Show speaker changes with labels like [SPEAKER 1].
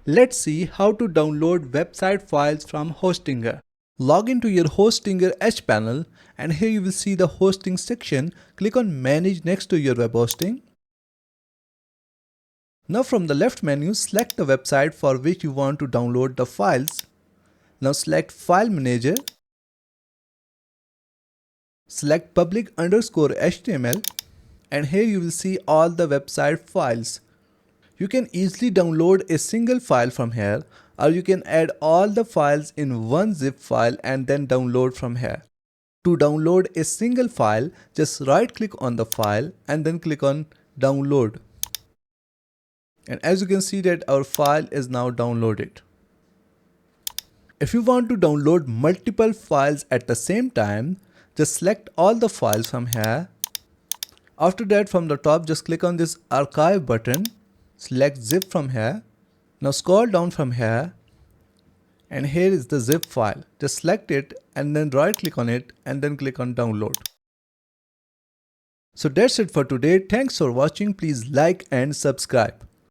[SPEAKER 1] Let's see how to download website files from Hostinger. Log into your Hostinger Edge panel and here you will see the hosting section. Click on Manage next to your web hosting. Now from the left menu, select the website for which you want to download the files. Now select File Manager. Select public_HTML and here you will see all the website files. You can easily download a single file from here, or you can add all the files in one zip file and then download from here. To download a single file, just right click on the file and then click on download. And as you can see that our file is now downloaded. If you want to download multiple files at the same time, just select all the files from here. After that, from the top, just click on this archive button. Select zip from here. Now scroll down from here and here is the zip file. Just select it and then right click on it and then click on download. So that's it for today. Thanks for watching. Please like and subscribe.